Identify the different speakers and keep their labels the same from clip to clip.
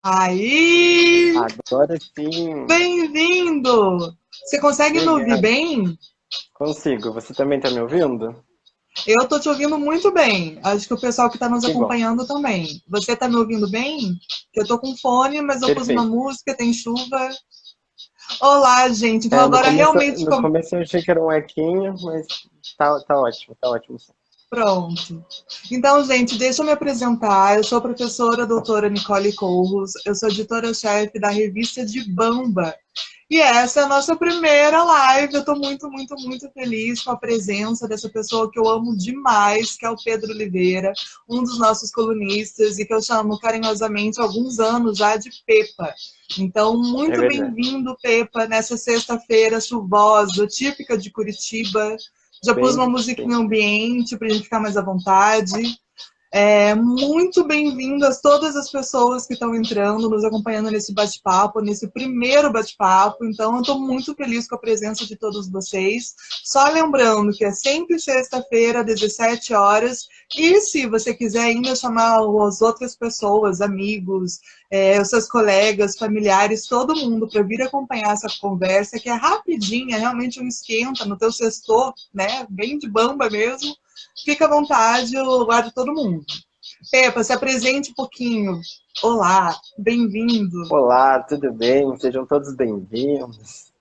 Speaker 1: Aí,
Speaker 2: Agora sim.
Speaker 1: bem-vindo! Você consegue me ouvir
Speaker 2: Obrigado.
Speaker 1: bem?
Speaker 2: Consigo. Você também tá me ouvindo?
Speaker 1: Eu tô te ouvindo muito bem. Acho que o pessoal que está nos
Speaker 2: Que bom.
Speaker 1: acompanhando também. Você tá me ouvindo bem? Que eu tô com fone, mas eu pus uma
Speaker 2: Perfeito.
Speaker 1: música, tem chuva. Olá, gente. Então
Speaker 2: É, no
Speaker 1: agora
Speaker 2: começo,
Speaker 1: realmente
Speaker 2: no começo eu achei que era um equinho, mas tá ótimo sim.
Speaker 1: pronto. Então, gente, deixa eu me apresentar. Eu sou a professora doutora Nicole Couros. Eu sou editora-chefe da revista de Bamba. E essa é a nossa primeira live. Eu estou muito, muito, muito feliz com a presença dessa pessoa que eu amo demais, que é o Pedro Oliveira, um dos nossos colunistas e que eu chamo carinhosamente há alguns anos já de Pepa. Então,
Speaker 2: É
Speaker 1: muito
Speaker 2: verdade.
Speaker 1: bem-vindo, Pepa, nessa sexta-feira chuvosa, típica de Curitiba. Já pus
Speaker 2: Bem,
Speaker 1: uma
Speaker 2: bem.
Speaker 1: musiquinha ambiente para a gente ficar mais à vontade. Muito bem-vindas todas as pessoas que estão entrando, nos acompanhando nesse bate-papo, nesse primeiro bate-papo. Então, eu estou muito feliz com a presença de todos vocês. Só lembrando que é sempre sexta-feira, às 17 horas. E se você quiser ainda chamar as outras pessoas, amigos, os seus colegas, familiares, todo mundo para vir acompanhar essa conversa, que é rapidinha, é realmente um esquenta no teu sextor, né? Bem de bamba mesmo. Fica à vontade, eu guardo todo mundo. Pepa, se apresente um pouquinho. Olá, bem-vindo.
Speaker 2: Olá, tudo bem? Sejam todos bem-vindos.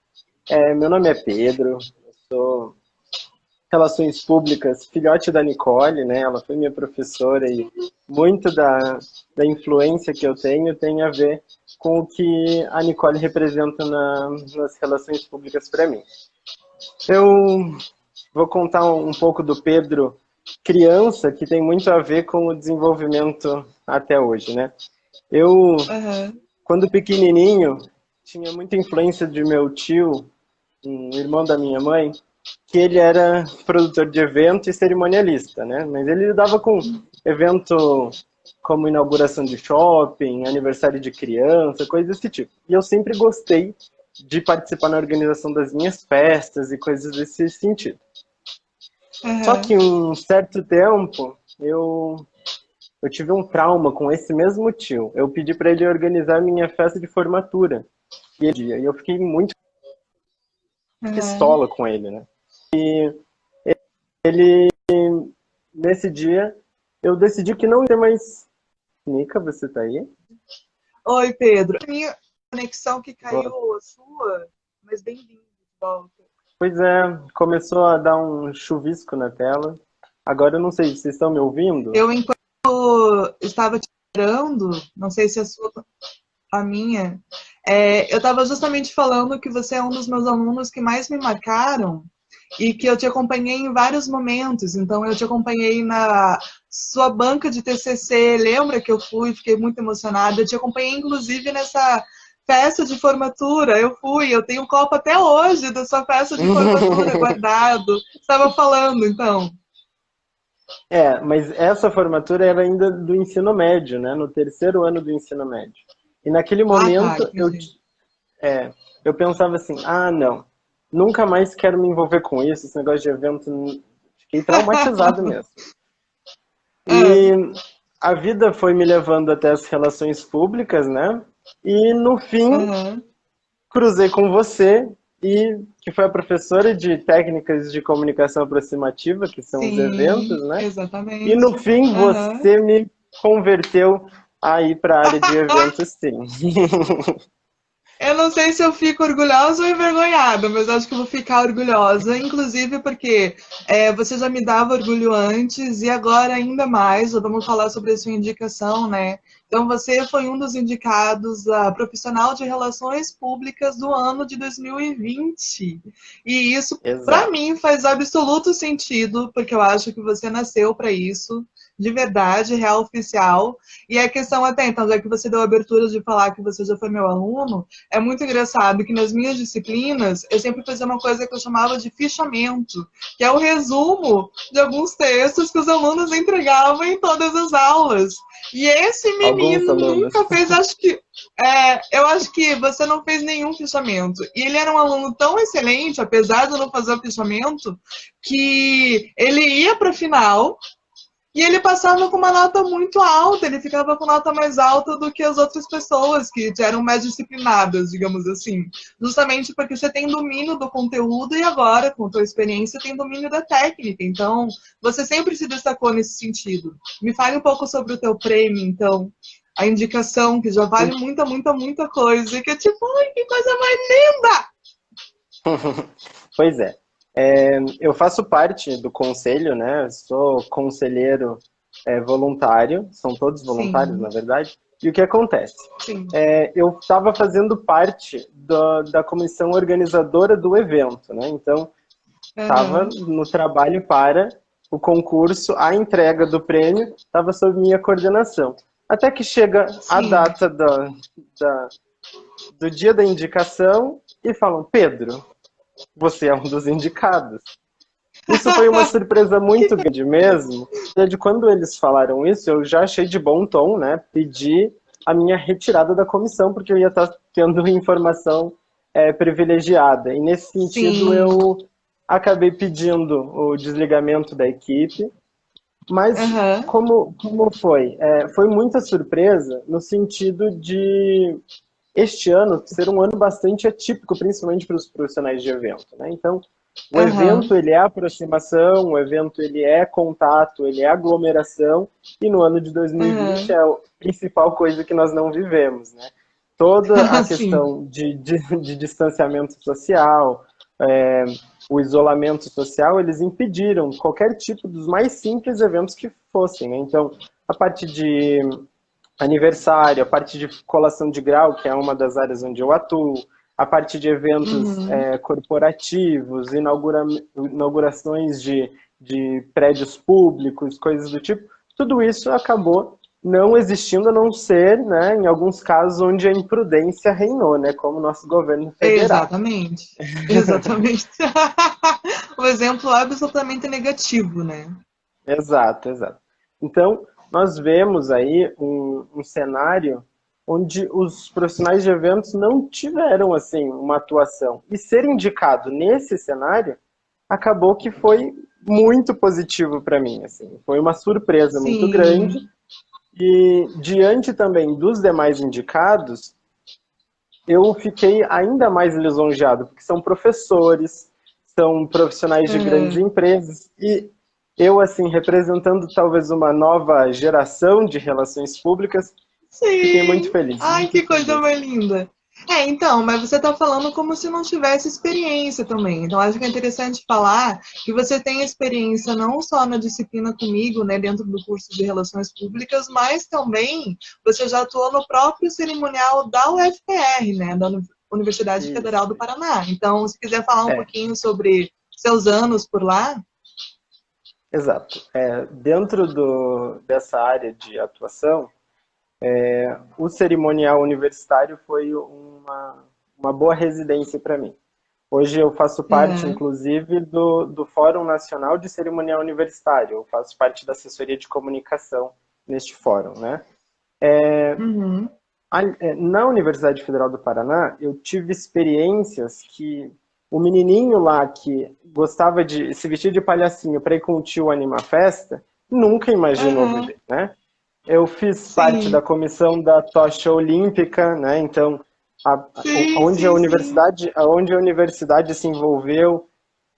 Speaker 2: Meu nome é Pedro, eu sou Relações Públicas, filhote da Nicole, né? Ela foi minha professora e muito da influência que eu tenho tem a ver com o que a Nicole representa nas relações públicas para mim. Eu vou contar um pouco do Pedro criança, que tem muito a ver com o desenvolvimento até hoje, né? Eu,
Speaker 1: Uhum.
Speaker 2: quando pequenininho, tinha muita influência de meu tio, um irmão da minha mãe, que ele era produtor de evento e cerimonialista, né? Mas ele lidava com evento como inauguração de shopping, aniversário de criança, coisas desse tipo. E eu sempre gostei de participar na organização das minhas festas e coisas desse sentido. Só
Speaker 1: Uhum.
Speaker 2: que um certo tempo eu tive um trauma com esse mesmo tio. Eu pedi para ele organizar minha festa de formatura. E eu fiquei muito
Speaker 1: Uhum.
Speaker 2: pistola com ele, né? Ele, nesse dia, eu decidi que não ia mais. Nica, você tá aí?
Speaker 1: Oi, Pedro. Minha conexão que caiu
Speaker 2: Oh,
Speaker 1: a sua, mas bem-vindo de volta.
Speaker 2: pois é, começou a dar um chuvisco na tela. Agora eu não sei, vocês estão me ouvindo?
Speaker 1: Eu, enquanto estava te esperando, não sei se a sua, a minha, eu estava justamente falando que você é um dos meus alunos que mais me marcaram e que eu te acompanhei em vários momentos. Então, eu te acompanhei na sua banca de TCC. Lembra que eu fui, fiquei muito emocionada. Eu te acompanhei, inclusive, nessa festa de formatura. Eu fui, eu tenho um copo até hoje da sua festa de formatura guardado. Estava falando, então.
Speaker 2: Mas essa formatura era ainda do ensino médio, né? No terceiro ano do ensino médio. E naquele
Speaker 1: Ah, tá,
Speaker 2: momento
Speaker 1: entendi.
Speaker 2: eu pensava assim, ah, não, nunca mais quero me envolver com isso, esse negócio de evento, fiquei traumatizado mesmo.
Speaker 1: Ah,
Speaker 2: E a vida foi me levando até as relações públicas, né? E no fim,
Speaker 1: uhum.
Speaker 2: cruzei com você, e que foi a professora de técnicas de comunicação aproximativa, que são os eventos,
Speaker 1: Sim,
Speaker 2: né? E no
Speaker 1: exatamente.
Speaker 2: fim,
Speaker 1: Uhum.
Speaker 2: você me converteu a ir para a área de eventos, sim.
Speaker 1: Eu não sei se eu fico orgulhosa ou envergonhada, mas acho que eu vou ficar orgulhosa, inclusive porque você já me dava orgulho antes e agora ainda mais. Vamos falar sobre a sua indicação, né? Então, você foi um dos indicados a profissional de relações públicas do ano de 2020. E isso, para
Speaker 2: Exato.
Speaker 1: mim, faz absoluto sentido, porque eu acho que você nasceu para isso, de verdade, real oficial. E a questão até, então, já que você deu a abertura de falar que você já foi meu aluno, é muito engraçado que nas minhas disciplinas eu sempre fazia uma coisa que eu chamava de fichamento, que é o resumo de alguns textos que os alunos entregavam em todas as aulas. E esse
Speaker 2: Alguns
Speaker 1: menino
Speaker 2: alunos.
Speaker 1: nunca fez, eu acho que você não fez nenhum fichamento. E ele era um aluno tão excelente, apesar de eu não fazer o fichamento, que ele ia para a final E ele passava com uma nota muito alta, ele ficava com nota mais alta do que as outras pessoas que eram mais disciplinadas, digamos assim. Justamente porque você tem domínio do conteúdo e agora, com a tua experiência, tem domínio da técnica. Então, você sempre se destacou nesse sentido. Me fale um pouco sobre o teu prêmio, então. A indicação, que já vale muita, muita, muita coisa. E que é tipo, ai, que coisa mais linda!
Speaker 2: Pois é. Eu faço parte do conselho, né? Sou conselheiro voluntário, são todos voluntários,
Speaker 1: Sim.
Speaker 2: na verdade. E o que acontece?
Speaker 1: Sim.
Speaker 2: Eu estava fazendo parte da comissão organizadora do evento, né? Então, estava no trabalho para o concurso, a entrega do prêmio estava sob minha coordenação. Até que chega a data do dia da indicação e falam, Pedro, você é um dos indicados. Isso foi uma surpresa muito grande mesmo. De quando eles falaram isso, eu já achei de bom tom, né? Pedir a minha retirada da comissão, porque eu ia estar tendo informação privilegiada. E nesse sentido, eu acabei pedindo o desligamento da equipe. Mas como foi? Foi muita surpresa no sentido de este ano ser um ano bastante atípico, principalmente para os profissionais de evento, né? Então, o evento ele é aproximação, o evento ele é contato, ele é aglomeração, e no ano de 2020 é a principal coisa que nós não vivemos, né? Toda a questão de distanciamento social, o isolamento social, eles impediram qualquer tipo dos mais simples eventos que fossem, né? Então, a parte de aniversário, a parte de colação de grau, que é uma das áreas onde eu atuo, a parte de eventos corporativos, inaugurações de prédios públicos, coisas do tipo, tudo isso acabou não existindo, a não ser, né, em alguns casos onde a imprudência reinou, né, como o nosso governo federal.
Speaker 1: Exatamente. Exatamente. O exemplo absolutamente negativo, né?
Speaker 2: Exato, exato. Então, nós vemos aí um cenário onde os profissionais de eventos não tiveram, assim, uma atuação. E ser indicado nesse cenário acabou que foi muito positivo para mim, assim. Foi uma surpresa muito grande. E diante também dos demais indicados, eu fiquei ainda mais lisonjeado, porque são professores, são profissionais de grandes empresas, e eu, assim, representando talvez uma nova geração de relações públicas, fiquei muito feliz.
Speaker 1: Ai, que coisa mais linda. Então, mas você está falando como se não tivesse experiência também. Então, acho que é interessante falar que você tem experiência não só na disciplina comigo, né, dentro do curso de Relações Públicas, mas também você já atuou no próprio cerimonial da UFPR, né, da Universidade Federal do Paraná. Então, se quiser falar um pouquinho sobre seus anos por lá.
Speaker 2: Exato. Dentro dessa área de atuação, o cerimonial universitário foi uma boa residência para mim. Hoje eu faço parte, inclusive, do Fórum Nacional de Cerimonial Universitário. Eu faço parte da assessoria de comunicação neste fórum, né? Na Universidade Federal do Paraná, eu tive experiências que o menininho lá que gostava de se vestir de palhacinho para ir com o tio animar festa, nunca imaginou viver, né? Eu fiz parte da comissão da tocha olímpica, né? Então, onde a universidade se envolveu,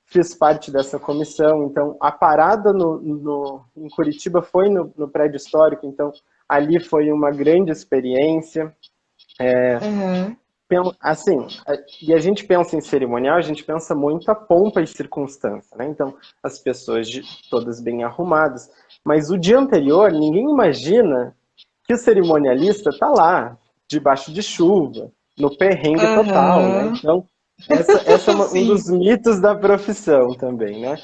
Speaker 2: fiz parte dessa comissão. Então, a parada em Curitiba foi no prédio histórico, então ali foi uma grande experiência. Assim, e a gente pensa em cerimonial, a gente pensa muito a pompa e circunstância, né? Então, as pessoas todas bem arrumadas. Mas o dia anterior, ninguém imagina que o cerimonialista está lá, debaixo de chuva, no perrengue total, né? Então, essa é um dos mitos da profissão também, né?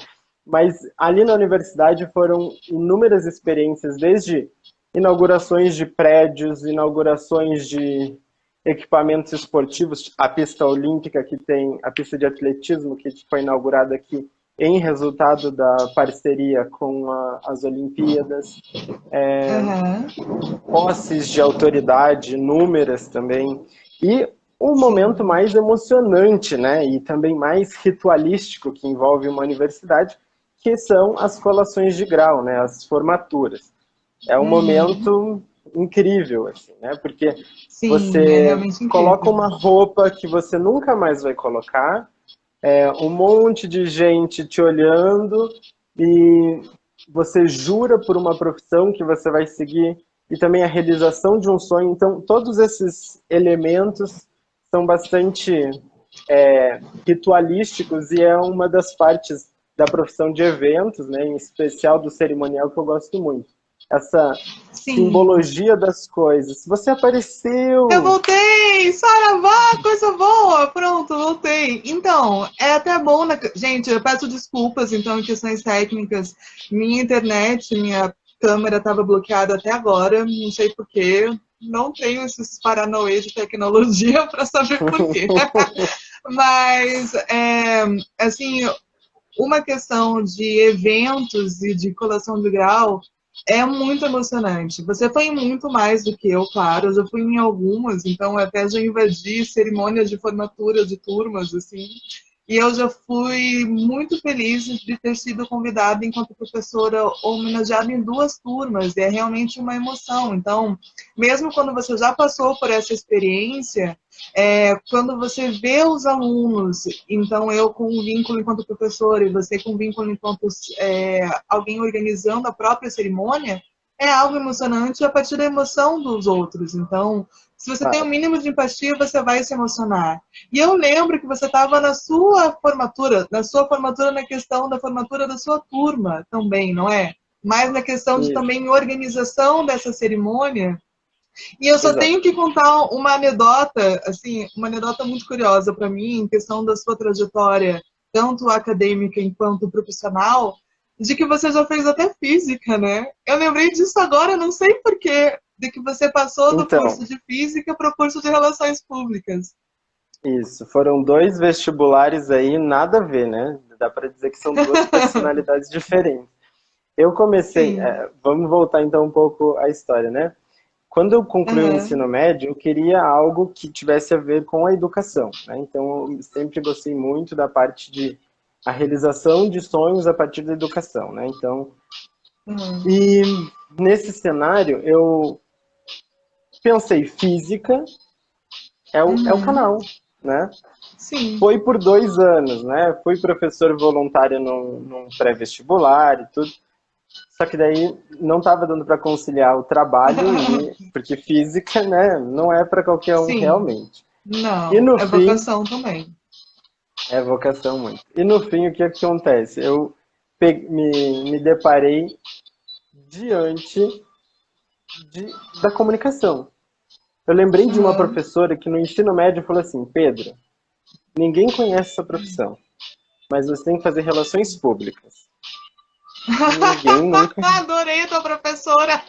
Speaker 2: Mas ali na universidade foram inúmeras experiências, desde inaugurações de prédios, inaugurações de equipamentos esportivos, a pista olímpica que tem, a pista de atletismo que foi inaugurada aqui em resultado da parceria com as Olimpíadas, posses de autoridade, inúmeras também, e um momento mais emocionante, né, e também mais ritualístico que envolve uma universidade, que são as colações de grau, né, as formaturas. É um momento incrível, assim, né, porque
Speaker 1: Sim, é
Speaker 2: você
Speaker 1: realmente
Speaker 2: coloca
Speaker 1: incrível.
Speaker 2: uma roupa que você nunca mais vai colocar, um monte de gente te olhando e você jura por uma profissão que você vai seguir e também a realização de um sonho. Então, todos esses elementos são bastante ritualísticos e é uma das partes da profissão de eventos, né, em especial do cerimonial, que eu gosto muito. Essa
Speaker 1: Sim.
Speaker 2: simbologia das coisas. Você
Speaker 1: Eu
Speaker 2: apareceu!
Speaker 1: voltei! Saravá, coisa boa! Pronto, voltei. Então, é até bom, né? Gente, eu peço desculpas, então, em questões técnicas. Minha internet, minha câmera estava bloqueada até agora, não sei porquê. Não tenho esses paranauê de tecnologia para saber porquê. Mas, assim, uma questão de eventos e de colação de grau é muito emocionante. Você foi em muito mais do que eu, claro. Eu já fui em algumas, então até já invadi cerimônias de formatura de turmas, assim. E eu já fui muito feliz de ter sido convidada enquanto professora homenageada em 2 turmas. E é realmente uma emoção. Então, mesmo quando você já passou por essa experiência, quando você vê os alunos, então eu com um vínculo enquanto professora e você com um vínculo enquanto alguém organizando a própria cerimônia, é algo emocionante a partir da emoção dos outros. Então, se você tem um
Speaker 2: Claro.
Speaker 1: mínimo de empatia, você vai se emocionar. E eu lembro que você estava na sua formatura na questão da formatura da sua turma também, não é? Mas na questão de
Speaker 2: Isso,
Speaker 1: também organização dessa cerimônia, e eu só
Speaker 2: exato.
Speaker 1: tenho que contar uma anedota, assim, uma anedota muito curiosa para mim, em questão da sua trajetória, tanto acadêmica quanto profissional, de que você já fez até física, né? Eu lembrei disso agora, não sei porquê, de que você passou do
Speaker 2: Então,
Speaker 1: curso de física para o curso de relações públicas.
Speaker 2: isso, foram 2 vestibulares aí, nada a ver, né? Dá para dizer que são 2 personalidades diferentes. Eu comecei,
Speaker 1: Sim.
Speaker 2: vamos voltar então um pouco à história, né? Quando eu concluí o
Speaker 1: Aham.
Speaker 2: ensino médio, eu queria algo que tivesse a ver com a educação, né? Então, eu sempre gostei muito da parte de a realização de sonhos a partir da educação, né? Então,
Speaker 1: Aham.
Speaker 2: e nesse cenário, eu pensei, física é o
Speaker 1: Uhum.
Speaker 2: canal, né?
Speaker 1: Sim.
Speaker 2: Foi por 2 anos, né? Fui professor voluntário num pré-vestibular e tudo. Só que daí não estava dando para conciliar o trabalho porque física, né, não é para qualquer um
Speaker 1: Sim.
Speaker 2: realmente. E
Speaker 1: Não,
Speaker 2: no
Speaker 1: é
Speaker 2: fim,
Speaker 1: vocação também.
Speaker 2: é vocação muito. E no fim, o que acontece? Eu me deparei diante da comunicação. Eu lembrei de uma
Speaker 1: Aham.
Speaker 2: professora que no ensino médio falou assim: Pedro, ninguém conhece essa profissão, mas você tem que fazer relações públicas. Ninguém nunca.
Speaker 1: Adorei a tua professora.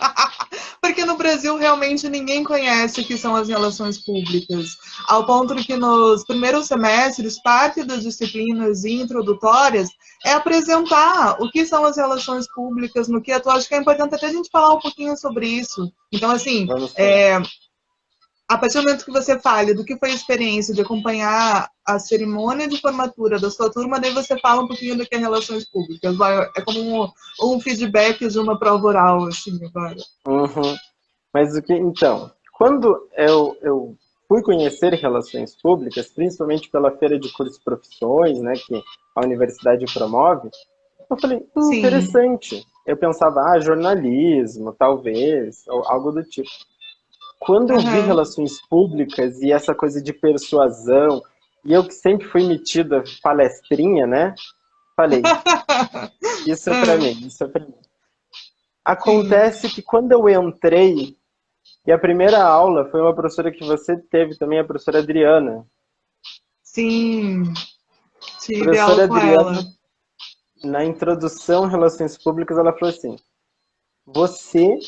Speaker 1: Porque no Brasil realmente ninguém conhece o que são as relações públicas. Ao ponto de que nos primeiros semestres, parte das disciplinas introdutórias é apresentar o que são as relações públicas, no que atua. Acho que é importante até a gente falar um pouquinho sobre isso. Então, assim,
Speaker 2: Vamos falar.
Speaker 1: a partir do momento que você fale do que foi a experiência de acompanhar a cerimônia de formatura da sua turma, daí você fala um pouquinho do que é relações públicas. É como um feedback de uma prova oral, assim, agora.
Speaker 2: Uhum. Mas o que, então, quando eu fui conhecer relações públicas, principalmente pela feira de cursos e profissões, né, que a universidade promove, eu falei,
Speaker 1: Sim.
Speaker 2: interessante. Eu pensava, jornalismo, talvez, ou algo do tipo. Quando eu vi
Speaker 1: Aham.
Speaker 2: relações públicas e essa coisa de persuasão, e eu que sempre fui metida palestrinha, né, falei, isso é para mim, isso é para mim.
Speaker 1: Sim.
Speaker 2: Acontece que quando eu entrei, e a primeira aula foi uma professora que você teve também, a professora Adriana.
Speaker 1: Sim.
Speaker 2: A
Speaker 1: Tive aula
Speaker 2: professora
Speaker 1: com ela.
Speaker 2: Adriana, na introdução a Relações Públicas, ela falou assim: você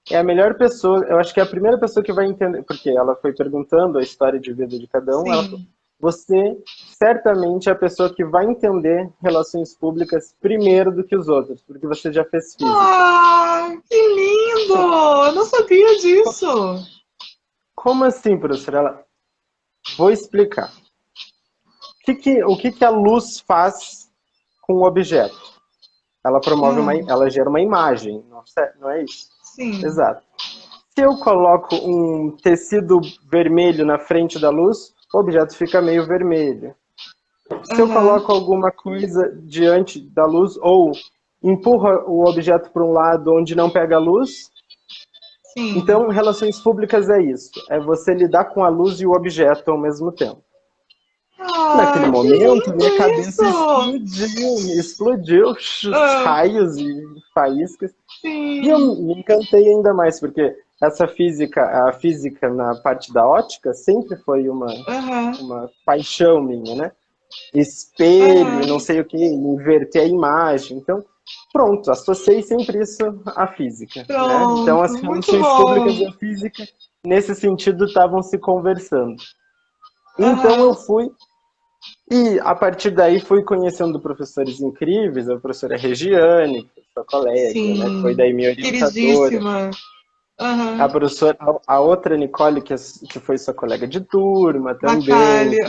Speaker 2: é a melhor pessoa, eu acho que é a primeira pessoa que vai entender, porque ela foi perguntando a história de vida de cada um, ela falou,
Speaker 1: Sim.
Speaker 2: você certamente é a pessoa que vai entender relações públicas primeiro do que os outros, porque você já fez física.
Speaker 1: Ah, que lindo! Eu não sabia disso.
Speaker 2: Como assim, professora? Vou explicar. O que a luz faz com o objeto? ela promove ela gera uma imagem, não é isso?
Speaker 1: Sim.
Speaker 2: Exato. Se eu coloco um tecido vermelho na frente da luz, o objeto fica meio vermelho. Se eu coloco alguma coisa diante da luz ou empurra o objeto para um lado onde não pega a luz,
Speaker 1: Sim.
Speaker 2: Então relações públicas é isso, é você lidar com a luz e o objeto ao mesmo tempo. Naquele momento, minha cabeça explodiu, raios e faíscas.
Speaker 1: Sim.
Speaker 2: E eu me encantei ainda mais, porque essa física, a física na parte da ótica, sempre foi uma paixão minha, né? Espelho, não sei o que, inverter a imagem. Então, pronto, associei sempre isso à física. Né? Então, as relações públicas e a física, nesse sentido, estavam se conversando. Então, eu fui, e a partir daí fui conhecendo professores incríveis, a professora Regiane, que foi sua colega, né? Que foi daí minha orientadora.
Speaker 1: Queridíssima.
Speaker 2: A professora, a outra Nicole, que foi sua colega de turma também.
Speaker 1: Macali,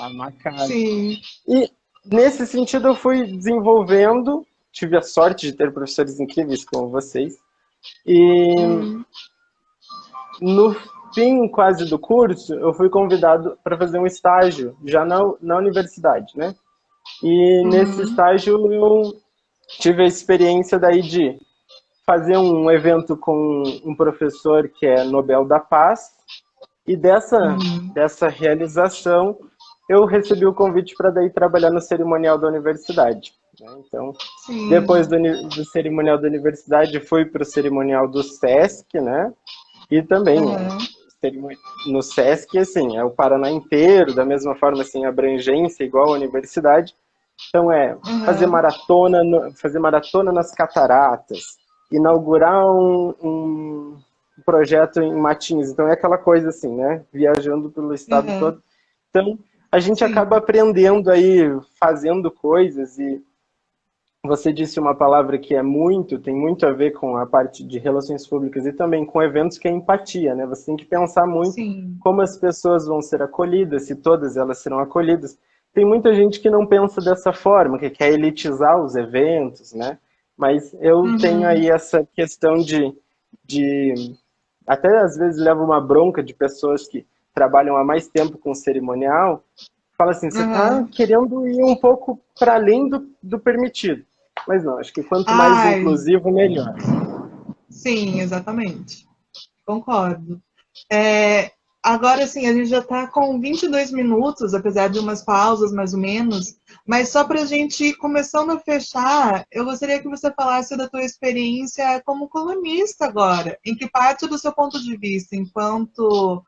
Speaker 2: A Macali.
Speaker 1: Sim.
Speaker 2: E nesse sentido eu fui desenvolvendo, tive a sorte de ter professores incríveis como vocês. E no fim quase do curso, eu fui convidado para fazer um estágio, já na universidade, né? E nesse estágio eu tive a experiência daí de fazer um evento com um professor que é Nobel da Paz, e dessa realização eu recebi o convite para daí trabalhar no cerimonial da universidade. Né? Então, depois do cerimonial da universidade, fui para o cerimonial do SESC, né? E também no SESC, assim, é o Paraná inteiro, da mesma forma, assim, abrangência igual à universidade. Então fazer maratona nas cataratas, inaugurar um projeto em Matins. Então é aquela coisa assim, né? Viajando pelo estado todo. Então a gente acaba aprendendo aí, fazendo coisas. E você disse uma palavra que tem muito a ver com a parte de relações públicas e também com eventos, que é empatia, né? Você tem que pensar muito como as pessoas vão ser acolhidas, se todas elas serão acolhidas. Tem muita gente que não pensa dessa forma, que quer elitizar os eventos, né? Mas eu tenho aí essa questão de até às vezes levo uma bronca de pessoas que trabalham há mais tempo com cerimonial, fala assim, você está querendo ir um pouco para além do permitido. Mas não, acho que quanto mais inclusivo, melhor.
Speaker 1: Sim, exatamente. Concordo. Agora, sim, a gente já está com 22 minutos, apesar de umas pausas, mais ou menos. Mas só para a gente ir começando a fechar, eu gostaria que você falasse da tua experiência como colunista agora. Em que parte do seu ponto de vista, enquanto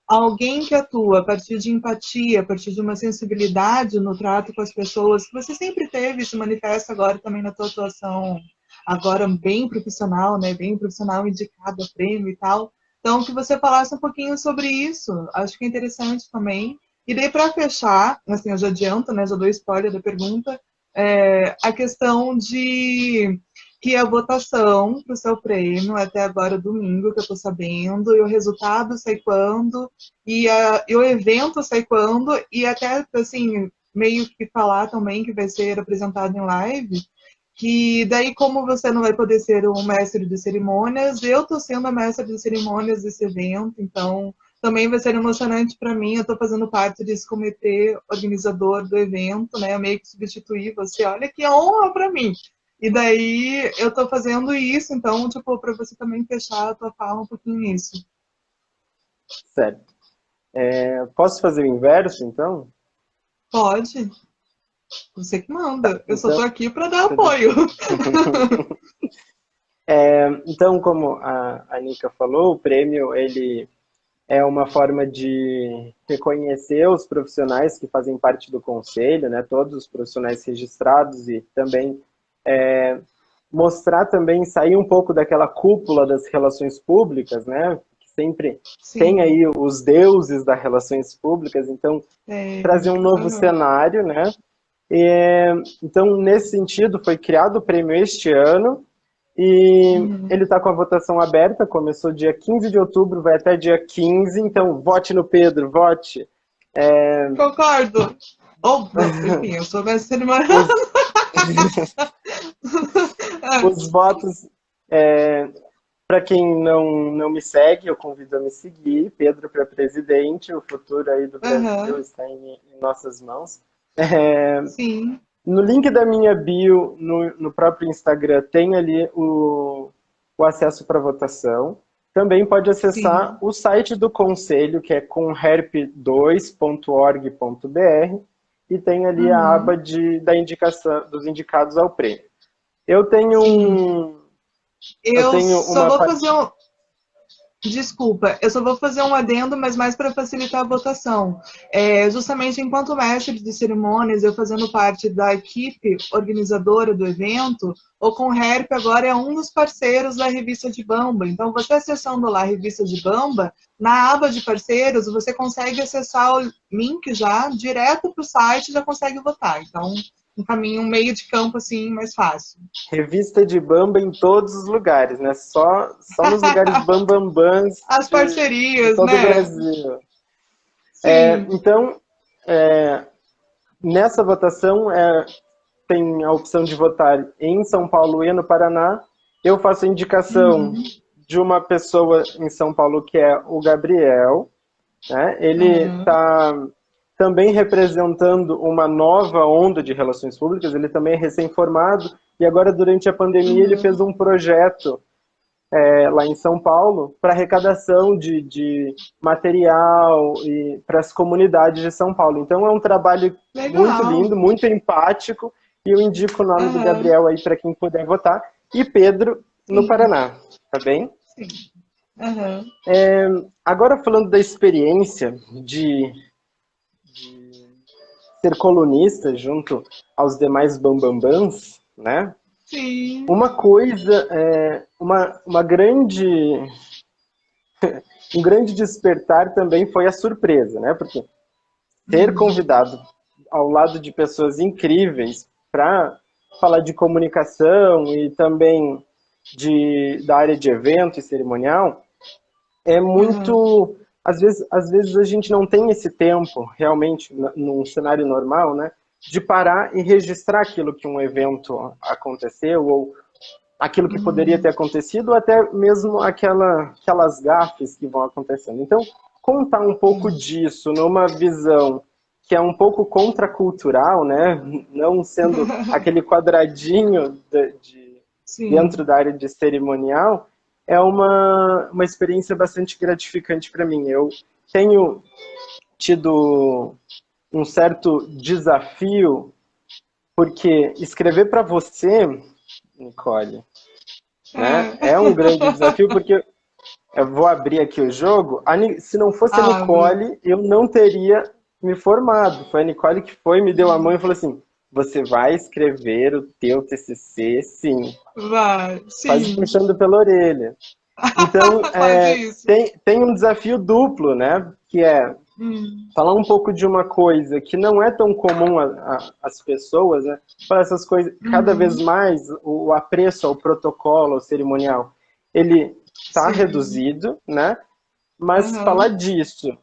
Speaker 1: alguém que atua a partir de empatia, a partir de uma sensibilidade no trato com as pessoas, que você sempre teve, se manifesta agora também na tua atuação, agora bem profissional, né? Bem profissional, indicado a prêmio e tal. Então, que você falasse um pouquinho sobre isso. Acho que é interessante também. E daí, para fechar, assim, eu já adianto, né? Já dou spoiler da pergunta, a questão de que a votação para o seu prêmio, até agora domingo, que eu estou sabendo, e o resultado sai quando, e o evento sai quando, e até, assim, meio que falar também que vai ser apresentado em live, que daí, como você não vai poder ser o mestre de cerimônias, eu estou sendo a mestre de cerimônias desse evento, então também vai ser emocionante para mim. Eu estou fazendo parte desse comitê organizador do evento, né? Eu meio que substituí você. Olha que honra para mim! E daí eu estou fazendo isso, então, tipo, para você também fechar a tua fala um pouquinho nisso.
Speaker 2: Certo. Posso fazer o inverso, então?
Speaker 1: Pode. Você que manda. Eu só estou aqui para dar apoio.
Speaker 2: Então, como a Nica falou, o prêmio ele é uma forma de reconhecer os profissionais que fazem parte do conselho, né? Todos os profissionais registrados, e também mostrar também, sair um pouco daquela cúpula das relações públicas, né? Que sempre tem aí os deuses das relações públicas, então trazer um novo cenário, né? Então, nesse sentido, foi criado o prêmio este ano, e ele está com a votação aberta, começou dia 15 de outubro, vai até dia 15, então vote no Pedro, vote.
Speaker 1: Concordo. Enfim, eu sou mestre cerimonial.
Speaker 2: Os votos, para quem não me segue, eu convido a me seguir. Pedro para presidente, o futuro aí do Brasil está em nossas mãos.
Speaker 1: Sim.
Speaker 2: No link da minha bio, no próprio Instagram, tem ali o acesso para votação. Também pode acessar o site do Conselho, que é conherp2.org.br, e tem ali a aba da indicação, dos indicados ao prêmio. Eu tenho
Speaker 1: Desculpa, eu só vou fazer um adendo, mas mais para facilitar a votação. Justamente enquanto mestre de cerimônias, eu fazendo parte da equipe organizadora do evento, o Conherp agora é um dos parceiros da revista de Bamba. Então, você acessando lá a revista de Bamba, na aba de parceiros, você consegue acessar o link já direto para o site e já consegue votar. Então, um caminho, um meio de campo assim mais fácil.
Speaker 2: Revista de Bamba em todos os lugares, né? Só nos lugares bambambãs
Speaker 1: as parcerias,
Speaker 2: de todo
Speaker 1: né?
Speaker 2: o Brasil.
Speaker 1: Sim.
Speaker 2: Então, nessa votação, tem a opção de votar em São Paulo e no Paraná. Eu faço a indicação de uma pessoa em São Paulo, que é o Gabriel. Né? Ele está também representando uma nova onda de relações públicas, ele também é recém-formado, e agora, durante a pandemia, ele fez um projeto lá em São Paulo para arrecadação de material e para as comunidades de São Paulo. Então, é um trabalho muito lindo, muito empático, e eu indico o nome do Gabriel aí para quem puder votar, e Pedro no Paraná, tá bem?
Speaker 1: Sim.
Speaker 2: Agora, falando da experiência de ser colunista junto aos demais bambambãs, né?
Speaker 1: Sim.
Speaker 2: Uma coisa, uma grande, um grande despertar também foi a surpresa, né? Porque ter convidado ao lado de pessoas incríveis para falar de comunicação e também da área de evento e cerimonial é muito... Às vezes a gente não tem esse tempo, realmente, num cenário normal, né, de parar e registrar aquilo que um evento aconteceu, ou aquilo que poderia ter acontecido, ou até mesmo aquelas gafes que vão acontecendo. Então, contar um pouco disso numa visão que é um pouco contracultural, né, não sendo aquele quadradinho dentro da área de cerimonial, é uma experiência bastante gratificante para mim. Eu tenho tido um certo desafio, porque escrever para você, Nicole, né, é um grande desafio, porque eu vou abrir aqui o jogo. Se não fosse a Nicole, eu não teria me formado. Foi a Nicole que me deu a mão e falou assim: você vai escrever o teu TCC, sim.
Speaker 1: Vai, sim.
Speaker 2: Quase puxando pela orelha. Então, tem um desafio duplo, né? Que é falar um pouco de uma coisa que não é tão comum às pessoas, né? Falar essas coisas, cada vez mais, o apreço ao protocolo, ao cerimonial, ele está reduzido, né? Mas falar disso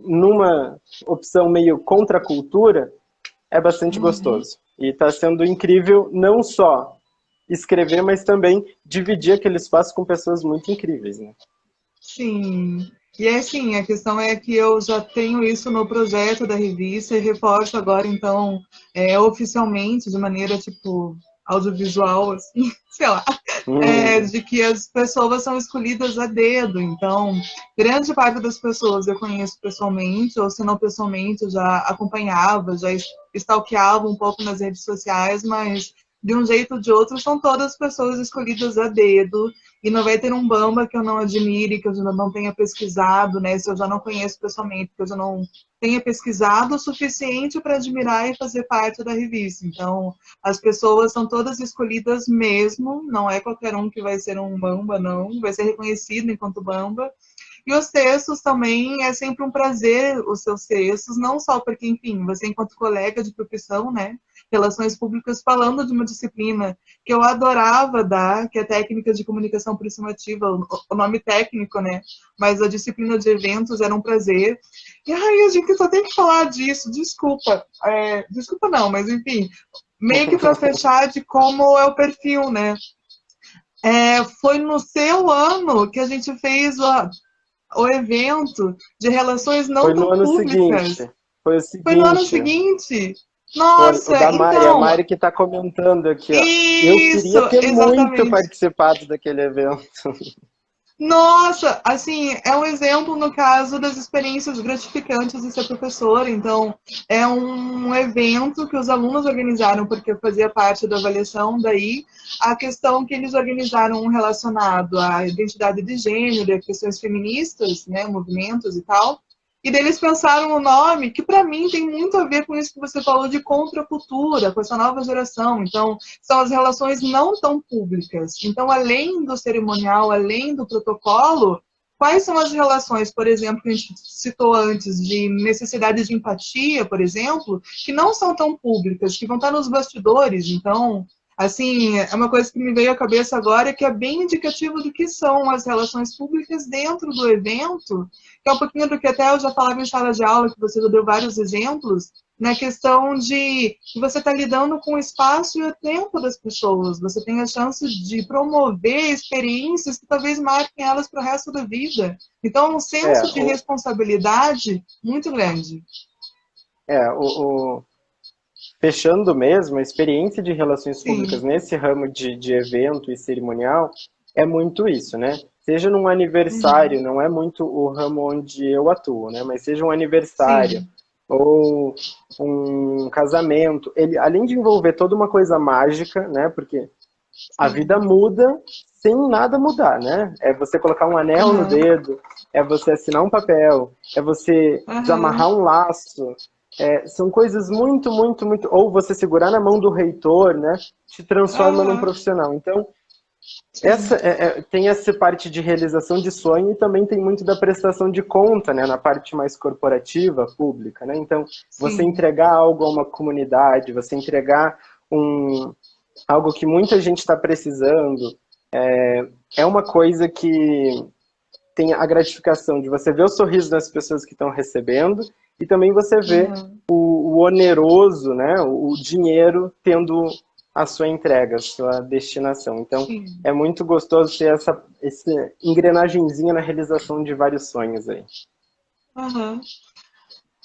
Speaker 2: numa opção meio contra a cultura é bastante gostoso. E está sendo incrível não só escrever, mas também dividir aquele espaço com pessoas muito incríveis, né?
Speaker 1: Sim. E assim, a questão é que eu já tenho isso no projeto da revista e reforço agora, então, oficialmente, de maneira, tipo, audiovisual, assim, sei lá, de que as pessoas são escolhidas a dedo. Então, grande parte das pessoas eu conheço pessoalmente, ou se não pessoalmente, eu já acompanhava, já stalkeava um pouco nas redes sociais, mas de um jeito ou de outro são todas pessoas escolhidas a dedo, e não vai ter um bamba que eu não admire, que eu já não tenha pesquisado, né? Se eu já não conheço pessoalmente, que eu já não tenha pesquisado o suficiente para admirar e fazer parte da revista. Então, as pessoas são todas escolhidas mesmo, não é qualquer um que vai ser um bamba, não, vai ser reconhecido enquanto bamba. E os textos também, é sempre um prazer os seus textos, não só porque, enfim, você enquanto colega de profissão, né, relações públicas, falando de uma disciplina que eu adorava dar, que é técnica de comunicação aproximativa, o nome técnico, né, mas a disciplina de eventos era um prazer. E ai, a gente só tem que falar disso, desculpa. Desculpa não, mas enfim, meio que para fechar de como é o perfil, né? Foi no seu ano que a gente fez o evento de relações não
Speaker 2: Foi no
Speaker 1: tão
Speaker 2: ano
Speaker 1: públicas.
Speaker 2: seguinte. Foi o
Speaker 1: Foi no ano
Speaker 2: seguinte.
Speaker 1: seguinte?
Speaker 2: Foi o
Speaker 1: Nossa,
Speaker 2: da Mari, a
Speaker 1: então,
Speaker 2: Mari que está comentando aqui, ó. Eu
Speaker 1: isso,
Speaker 2: queria ter muito
Speaker 1: exatamente.
Speaker 2: participado daquele evento.
Speaker 1: Nossa, assim, é um exemplo no caso das experiências gratificantes de ser professor. Então, é um evento que os alunos organizaram, porque eu fazia parte da avaliação. Daí, a questão que eles organizaram relacionado à identidade de gênero, a questões feministas, né, movimentos e tal. E daí eles pensaram o nome, que para mim tem muito a ver com isso que você falou de contracultura, com essa nova geração. Então, são as relações não tão públicas. Então, além do cerimonial, além do protocolo, quais são as relações, por exemplo, que a gente citou antes, de necessidade de empatia, por exemplo, que não são tão públicas, que vão estar nos bastidores. Então, assim, é uma coisa que me veio à cabeça agora, que é bem indicativo do que são as relações públicas dentro do evento, que é um pouquinho do que até eu já falava em sala de aula, que você já deu vários exemplos, na questão de que você está lidando com o espaço e o tempo das pessoas. Você tem a chance de promover experiências que talvez marquem elas para o resto da vida. Então, um
Speaker 2: É,
Speaker 1: senso de responsabilidade muito grande.
Speaker 2: é o, fechando mesmo, a experiência de relações públicas
Speaker 1: Sim.
Speaker 2: nesse ramo de evento e cerimonial é muito isso, né? Seja num
Speaker 1: Uhum.
Speaker 2: aniversário, não é muito o ramo onde eu atuo, né? Mas seja um aniversário
Speaker 1: Sim.
Speaker 2: ou um casamento, ele, além de envolver toda uma coisa mágica, né? Porque a vida
Speaker 1: Sim.
Speaker 2: muda sem nada mudar, né? É você colocar um anel no
Speaker 1: Uhum.
Speaker 2: dedo, é você assinar um papel, é você
Speaker 1: Uhum.
Speaker 2: desamarrar um laço. São coisas muito, muito, muito. Ou você segurar na mão do reitor, né? Te transforma num
Speaker 1: Uhum.
Speaker 2: profissional. Então,
Speaker 1: Sim.
Speaker 2: tem essa parte de realização de sonho e também tem muito da prestação de conta, né? Na parte mais corporativa, pública, né? Então, você
Speaker 1: Sim.
Speaker 2: entregar algo a uma comunidade, você entregar um, algo que muita gente está precisando, é uma coisa que tem a gratificação de você ver o sorriso das pessoas que estão recebendo e também você vê
Speaker 1: Uhum.
Speaker 2: o oneroso, né, o dinheiro tendo a sua entrega, a sua destinação. Então,
Speaker 1: Sim.
Speaker 2: é muito gostoso ter essa engrenagenzinha na realização de vários sonhos aí.
Speaker 1: Uhum.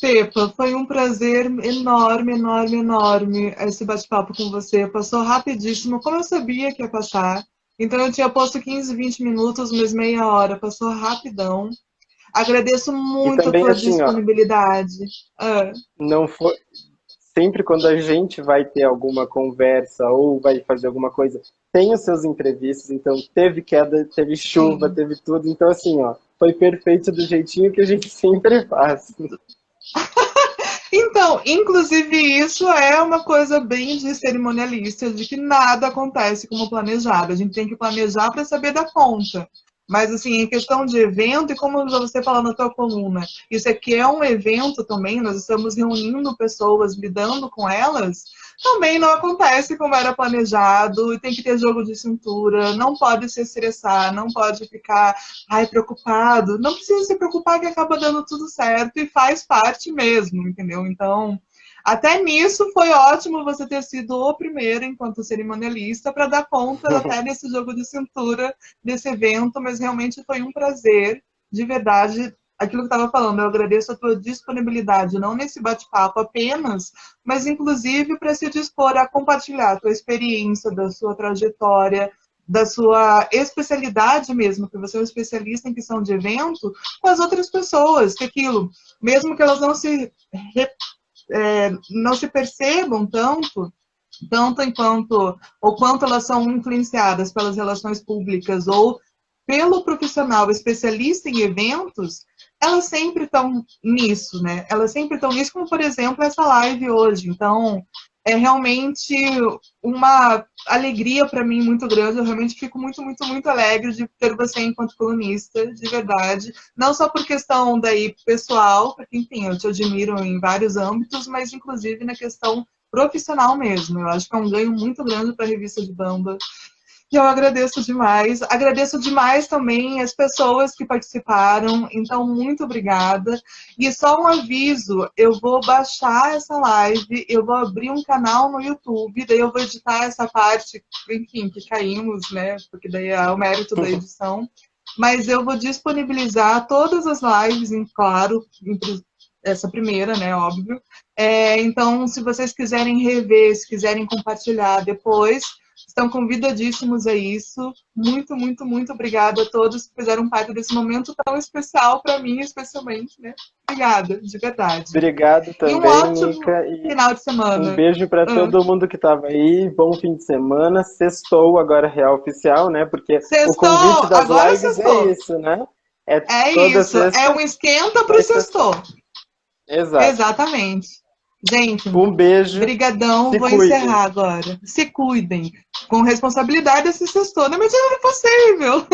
Speaker 1: Pepa, foi um prazer enorme, enorme, enorme esse bate-papo com você. Passou rapidíssimo, como eu sabia que ia passar. Então eu tinha posto 15, 20 minutos, mas meia hora. Passou rapidão. Agradeço
Speaker 2: E
Speaker 1: muito a
Speaker 2: também
Speaker 1: tua
Speaker 2: assim, ó,
Speaker 1: disponibilidade. Ah,
Speaker 2: não foi sempre quando a gente vai ter alguma conversa ou vai fazer alguma coisa, tem os seus imprevistos, então teve queda, teve chuva,
Speaker 1: sim.
Speaker 2: teve tudo, então assim, ó, foi perfeito do jeitinho que a gente sempre faz.
Speaker 1: Então, inclusive isso é uma coisa bem de cerimonialista, de que nada acontece como planejado. A gente tem que planejar para saber dar conta. Mas, assim, em questão de evento, e como você falou na tua coluna, isso aqui é um evento também, nós estamos reunindo pessoas, lidando com elas, também não acontece como era planejado, e tem que ter jogo de cintura, não pode se estressar, não pode ficar, ai, preocupado. Não precisa se preocupar que acaba dando tudo certo e faz parte mesmo, entendeu? Então, até nisso foi ótimo você ter sido o primeiro enquanto cerimonialista para dar conta até desse jogo de cintura desse evento, mas realmente foi um prazer, de verdade, aquilo que eu estava falando, eu agradeço a tua disponibilidade, não nesse bate-papo apenas, mas inclusive para se dispor a compartilhar a tua experiência, da sua trajetória, da sua especialidade mesmo, que você é um especialista em questão de evento, com as outras pessoas, que aquilo, mesmo que elas não se percebam tanto enquanto, ou quanto elas são influenciadas pelas relações públicas ou pelo profissional especialista em eventos, elas sempre estão nisso, né? Elas sempre estão nisso, como por exemplo essa live hoje. Então, é realmente uma alegria para mim muito grande. Eu realmente fico muito, muito, muito alegre de ter você enquanto colunista, de verdade. Não só por questão daí pessoal, porque enfim, eu te admiro em vários âmbitos, mas inclusive na questão profissional mesmo. Eu acho que é um ganho muito grande para a revista de Bamba. E eu agradeço demais. Agradeço demais também as pessoas que participaram. Então, muito obrigada. E só um aviso, eu vou baixar essa live, eu vou abrir um canal no YouTube, daí eu vou editar essa parte, enfim, que caímos, né? Porque daí é o mérito da edição. Mas eu vou disponibilizar todas as lives, claro, essa primeira, né, óbvio. Então, se vocês quiserem rever, se quiserem compartilhar depois, estão convidadíssimos a isso. Muito, muito, muito obrigada a todos que fizeram parte desse momento tão especial para mim, especialmente, né? Obrigada, de verdade.
Speaker 2: Obrigado também,
Speaker 1: e um ótimo
Speaker 2: Nica,
Speaker 1: final de semana.
Speaker 2: Um beijo para todo mundo que estava aí. Bom fim de semana. Sextou agora real oficial, né? Porque
Speaker 1: Sextou,
Speaker 2: o convite das
Speaker 1: agora
Speaker 2: lives
Speaker 1: sextou.
Speaker 2: é isso, né?
Speaker 1: É
Speaker 2: toda
Speaker 1: isso,
Speaker 2: sexta,
Speaker 1: é um esquenta pro sextou.
Speaker 2: Exato.
Speaker 1: Exatamente. Gente,
Speaker 2: um beijo.
Speaker 1: Brigadão, vou encerrar agora. Se cuidem. Com responsabilidade esse sextou. Não é possível.